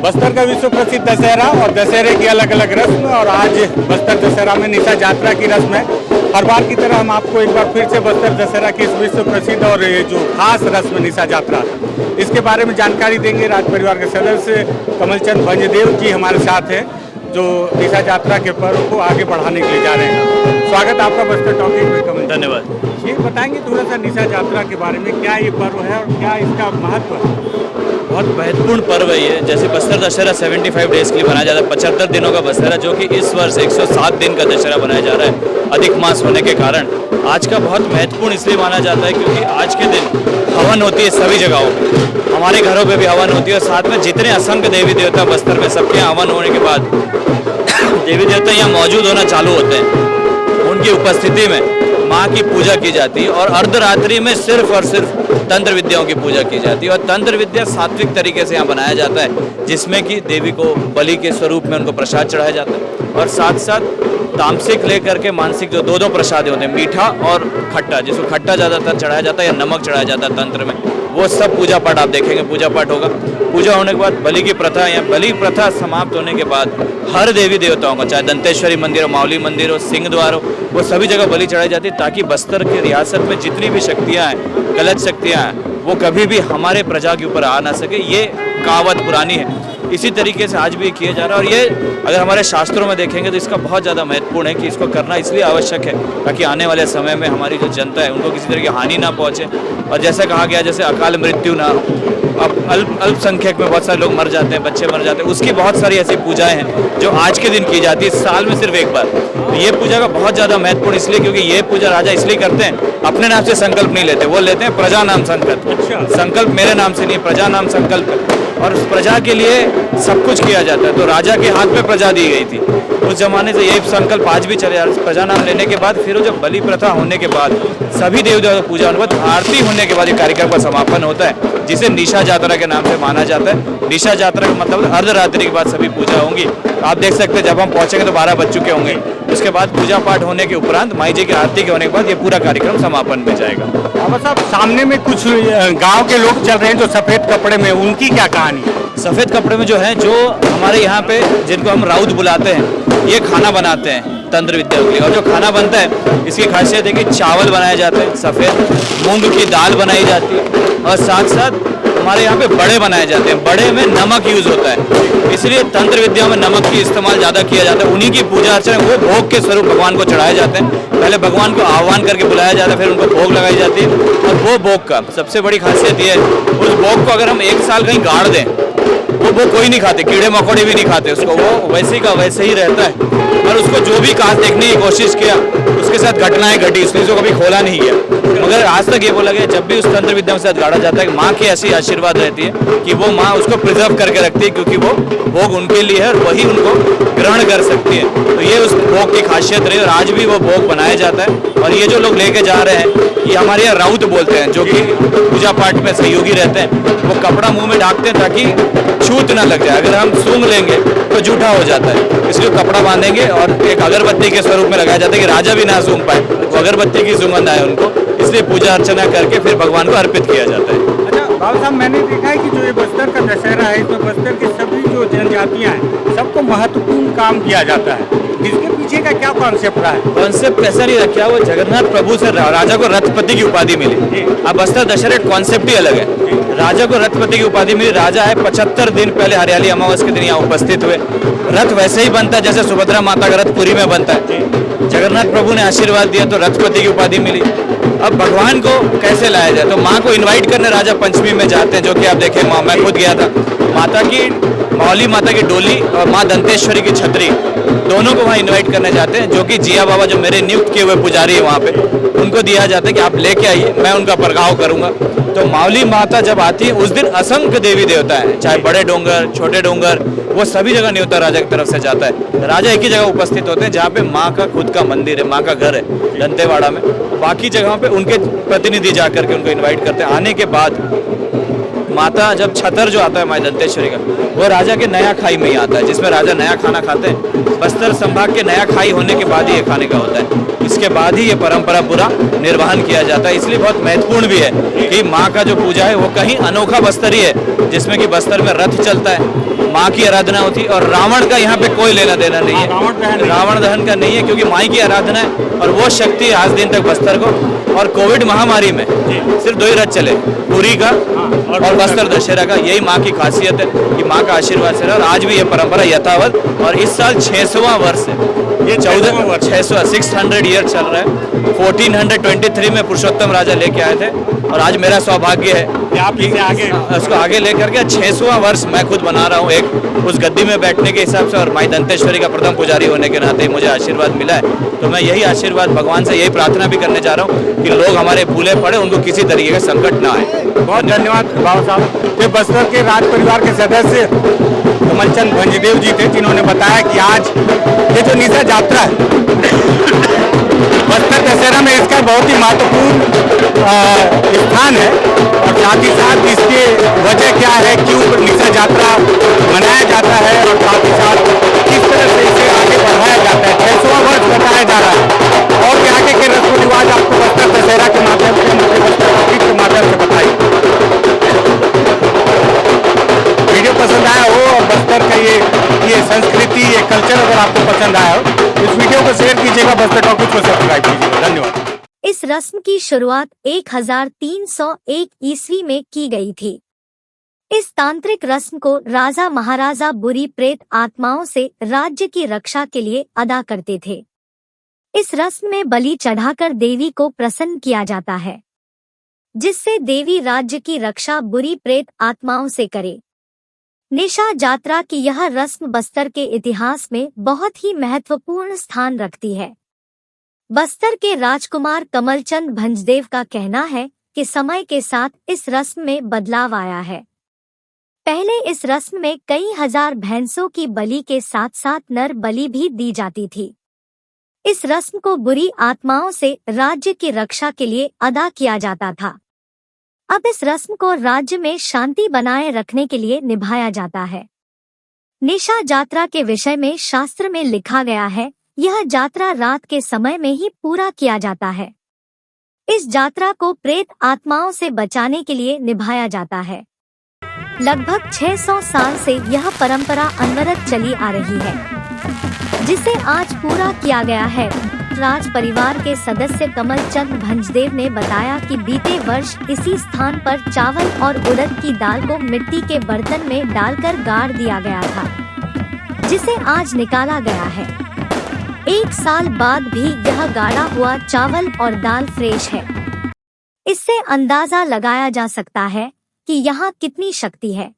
बस्तर का विश्व प्रसिद्ध दशहरा और दशहरे की अलग अलग रस्म, और आज बस्तर दशहरा में निशा यात्रा की रस्म है। हर बार की तरह हम आपको एक बार फिर से बस्तर दशहरा की इस विश्व प्रसिद्ध और ये जो खास रस्म निशा यात्रा, इसके बारे में जानकारी देंगे। राज परिवार के सदस्य कमलचंद भंजदेव जी हमारे साथ हैं, जो निशा यात्रा के पर्व को आगे बढ़ाने के लिए जा रहे हैं। स्वागत आपका बस्तर टॉकिंग में कमल। धन्यवाद। ये बताएंगे थोड़ा सा निशा यात्रा के बारे में, क्या ये पर्व है और क्या इसका महत्व है? बहुत महत्वपूर्ण पर्व है ये। जैसे बस्तर दशहरा 75 डेज के लिए मनाया जाता है, 75 दिनों का दशहरा, जो कि इस वर्ष 107 दिन का दशहरा बनाया जा रहा है अधिक मास होने के कारण। आज का बहुत महत्वपूर्ण इसलिए माना जाता है क्योंकि आज के दिन हवन होती है सभी जगहों पे, हमारे घरों पे भी हवन होती है, और साथ में जितने असंख्य देवी देवता बस्तर में सबके हवन होने के बाद देवी देवता यहाँ मौजूद होना चालू होते हैं। उनकी उपस्थिति में माँ की पूजा की जाती है और अर्धरात्रि में सिर्फ और सिर्फ तंत्र विद्याओं की पूजा की जाती है। और तंत्र विद्या सात्विक तरीके से यहाँ बनाया जाता है, जिसमें कि देवी को बलि के स्वरूप में उनको प्रसाद चढ़ाया जाता है, और साथ साथ तामसिक लेकर के मानसिक जो दो प्रसाद होते हैं, मीठा और खट्टा, जिसको खट्टा ज़्यादातर चढ़ाया जाता है या नमक चढ़ाया जाता है तंत्र में, वो सब पूजा पाठ आप देखेंगे। पूजा पाठ होगा, पूजा होने के बाद बलि की प्रथा या बलि प्रथा समाप्त होने के बाद हर देवी देवताओं को, चाहे दंतेश्वरी मंदिर हो, मावली मंदिर हो, सिंह द्वार हो, वो सभी जगह बलि चढ़ाई जाती है, ताकि बस्तर की रियासत में जितनी भी शक्तियाँ हैं, गलत शक्तियाँ हैं, वो कभी भी हमारे प्रजा के ऊपर आ ना सके। ये कहावत पुरानी है, इसी तरीके से आज भी किया जा रहा है। और ये अगर हमारे शास्त्रों में देखेंगे तो इसका बहुत ज़्यादा महत्वपूर्ण है कि इसको करना इसलिए आवश्यक है ताकि आने वाले समय में हमारी जो जनता है उनको किसी तरह की हानि ना पहुँचे। और जैसे कहा गया, जैसे अकाल मृत्यु ना हो, अब अल्पसंख्यक में बहुत सारे लोग मर जाते हैं, बच्चे मर जाते हैं, उसकी बहुत सारी ऐसी पूजाएं हैं जो आज के दिन की जाती है, साल में सिर्फ एक बार। तो ये पूजा का बहुत ज़्यादा महत्वपूर्ण इसलिए क्योंकि ये पूजा राजा इसलिए करते हैं, अपने नाम से संकल्प नहीं लेते, वो लेते हैं प्रजा नाम संकल्प। संकल्प मेरे नाम से नहीं, प्रजा नाम संकल्प है, और प्रजा के लिए सब कुछ किया जाता है। तो राजा के हाथ में प्रजा दी गई थी, उस जमाने से यही संकल्प आज भी चले। प्रजा नाम लेने के बाद फिर जब बलि प्रथा होने के बाद सभी देवी देवता पूजा होने के बाद आरती होने के बाद ये कार्यक्रम का समापन होता है, जिसे निशा यात्रा के नाम से माना जाता है। निशा यात्रा का मतलब अर्धरात्रि के बाद सभी पूजा होंगी। आप देख सकते हैं जब हम पहुंचेंगे तो 12 बज चुके होंगे। उसके बाद पूजा पाठ होने के उपरांत माई जी की आरती के होने के बाद ये पूरा कार्यक्रम समापन में जाएगा। अब साहब, सामने में कुछ गांव के लोग चल रहे हैं जो सफेद कपड़े में, उनकी क्या कहानी है? सफ़ेद कपड़े में जो है, जो हमारे यहाँ पे जिनको हम राउत बुलाते हैं, ये खाना बनाते हैं तंत्र विद्या के लिए। और जो खाना बनता है इसकी खासियत है कि चावल बनाए जाते हैं सफ़ेद, मूंग की दाल बनाई जाती है, और साथ साथ हमारे यहाँ पे बड़े बनाए जाते हैं। बड़े में नमक यूज़ होता है, इसलिए तंत्र विद्या में नमक की इस्तेमाल ज़्यादा किया जाता है। उन्हीं की पूजा अर्चना, वो भोग के स्वरूप भगवान को चढ़ाए जाते हैं। पहले भगवान को आह्वान करके बुलाया जाता है, फिर उनको भोग लगाई जाती है। और वो भोग का सबसे बड़ी खासियत ये है, उस भोग को अगर हम 1 साल कहीं गाड़ दें, वो कोई नहीं खाते, कीड़े मकोड़े भी नहीं खाते उसको, वो वैसे का वैसे ही रहता है। और उसको जो भी काज देखने की कोशिश किया, उसके साथ घटनाएं घटी, उसने इसको कभी खोला नहीं किया। मगर आज तक ये बोला गया, जब भी उस तंत्र विद्या के साथ गाड़ा जाता है, माँ की ऐसी आशीर्वाद रहती है कि वो माँ उसको प्रिजर्व करके रखती है, क्योंकि वो भोग उनके लिए है और वही उनको ग्रहण कर सकती है। तो ये उस भोग की खासियत रही, और आज भी वो भोग बनाया जाता है। और ये जो लोग लेके जा रहे हैं, ये हमारे यहाँ राउत बोलते हैं, जो कि पूजा पाठ में सहयोगी रहते हैं। वो कपड़ा मुँह में ढाकते हैं ताकि छूत ना लग जाए, अगर हम सूंघ लेंगे तो जूठा हो जाता है, इसलिए कपड़ा बांधेंगे और एक अगरबत्ती के स्वरूप में लगाया जाता है कि राजा भी ना सूंघ पाए, वो अगरबत्ती की सुगंध आए उनको, इसलिए पूजा अर्चना करके फिर भगवान को अर्पित किया जाता है। अच्छा बाबू साहब, मैंने देखा है कि जो ये बस्तर का दशहरा है, इसमें बस्तर की सभी जो जनजातियाँ हैं, सबको महत्वपूर्ण काम किया जाता है। इसके पीछे का क्या कॉन्सेप्ट रहा है? कॉन्सेप्ट ऐसा नहीं रखा, वो जगन्नाथ प्रभु से राजा को रथपति की उपाधि मिली। अब बस्तर दशहरे कॉन्सेप्ट ही अलग है। राजा को रथपति की उपाधि मिली, राजा है 75 दिन पहले हरियाली अमावस के दिन यहाँ उपस्थित हुए। रथ वैसे ही बनता है जैसे सुभद्रा माता का रथ पुरी में बनता है। जगन्नाथ प्रभु ने आशीर्वाद दिया तो रथपति की उपाधि मिली। अब भगवान को कैसे लाया जाए, तो माँ को इनवाइट करने राजा पंचमी में जाते हैं, जो कि आप देखें, मैं खुद गया था। माता की, मावली माता की डोली और माँ दंतेश्वरी की छतरी, दोनों को वहाँ इनवाइट करने जाते हैं, जो कि जिया बाबा जो मेरे नियुक्त किए हुए पुजारी है वहाँ पे, उनको दिया जाता है कि आप लेके आइए, मैं उनका परगाव करूँगा। तो मावली माता जब आती है उस दिन असंख्य देवी देवता है, चाहे बड़े डोंगर छोटे डोंगर, वो सभी जगह न्योता राजा की तरफ से जाता है। राजा एक ही जगह उपस्थित होते हैं जहाँ पे माँ का खुद का मंदिर है, माँ का घर है दंतेवाड़ा में। बाकी जगहों पे उनके प्रतिनिधि जा करके उनको इन्वाइट करते हैं। आने के बाद माता, जब छतर जो आता है माँ दंतेश्वरी का, वो राजा के नया खाई में ही आता है, जिसमें राजा नया खाना खाते हैं। बस्तर संभाग के नया खाई होने के बाद ही ये खाने का होता है। इसके बाद ही ये परंपरा पूरा निर्वहन किया जाता है। इसलिए बहुत महत्वपूर्ण भी है कि माँ का जो पूजा है वो कहीं अनोखा बस्तर ही है, जिसमें कि बस्तर में रथ चलता है, माँ की आराधना होती है और रावण का यहाँ पे कोई लेना देना नहीं है, रावण दहन का नहीं है, क्योंकि माँ की आराधना है और वो शक्ति है आज दिन तक बस्तर को। और कोविड महामारी में सिर्फ 2 ही रथ चले, पुरी का और बस्तर दशहरा का। यही माँ की खासियत है कि माँ का आशीर्वाद से रहा और आज भी ये परंपरा यथावत। और इस साल 600वां वर्ष है, ये 600 ईयर चल रहा है। 1423 में पुरुषोत्तम राजा लेके आए थे और आज मेरा सौभाग्य है कि आप इसे आगे उसको आगे लेकर के 600वां वर्ष मैं खुद बना रहा हूँ एक उस गद्दी में बैठने के हिसाब से। और माई दंतेश्वरी का प्रथम पुजारी होने के नाते मुझे आशीर्वाद मिला है, तो मैं यही आशीर्वाद भगवान से यही प्रार्थना भी करने जा रहा हूँ कि लोग हमारे भूले पड़े, उनको किसी तरीके का संकट ना आए। बहुत धन्यवाद बाबा साहब। ये बस्तर के राज परिवार के सदस्य कमलचंद भंजदेव जी थे, जिन्होंने बताया कि आज ये जो निशा यात्रा है बस्तर दशहरा में, इसका बहुत ही महत्वपूर्ण स्थान है। और साथ ही साथ इसकी वजह क्या है, क्यों निशा यात्रा मनाया जाता है और साथ ही साथ किस तरह से इसे आगे बढ़ाया जाता है। 600वां वर्ष बताया जा रहा है और ये आगे के रस्म रिवाज आपको बस्तर दशहरा के माध्यम से, मुझे बस्तर ऑफिस के माध्यम से बताइए। वीडियो पसंद आया हो और बस्तर का ये संस्कृति, ये कल्चर अगर आपको पसंद आया हो, इस वीडियो को शेयर कीजिएगा, बस्तर टॉकीज को सब्सक्राइब कीजिएगा। धन्यवाद। इस रस्म की शुरुआत 1301 ईस्वी में की गई थी। इस तांत्रिक रस्म को राजा महाराजा बुरी प्रेत आत्माओं से राज्य की रक्षा के लिए अदा करते थे। इस रस्म में बलि चढ़ाकर देवी को प्रसन्न किया जाता है, जिससे देवी राज्य की रक्षा बुरी प्रेत आत्माओं से करे। निशा यात्रा की यह रस्म बस्तर के इतिहास में बहुत ही महत्वपूर्ण स्थान रखती है। बस्तर के राजकुमार कमलचंद भंजदेव का कहना है कि समय के साथ इस रस्म में बदलाव आया है। पहले इस रस्म में कई हजार भैंसों की बलि के साथ साथ नर बलि भी दी जाती थी। इस रस्म को बुरी आत्माओं से राज्य की रक्षा के लिए अदा किया जाता था। अब इस रस्म को राज्य में शांति बनाए रखने के लिए निभाया जाता है। निशा यात्रा के विषय में शास्त्र में लिखा गया है, यह यात्रा रात के समय में ही पूरा किया जाता है। इस यात्रा को प्रेत आत्माओं से बचाने के लिए निभाया जाता है। लगभग 600 साल से यह परंपरा अनवरत चली आ रही है, जिसे आज पूरा किया गया है। राज परिवार के सदस्य कमलचंद भंजदेव ने बताया कि बीते वर्ष इसी स्थान पर चावल और उड़द की दाल को मिट्टी के बर्तन में डालकर गाड़ दिया गया था, जिसे आज निकाला गया है। 1 साल बाद भी यह गाढ़ा हुआ चावल और दाल फ्रेश है। इससे अंदाजा लगाया जा सकता है कि यहाँ कितनी शक्ति है।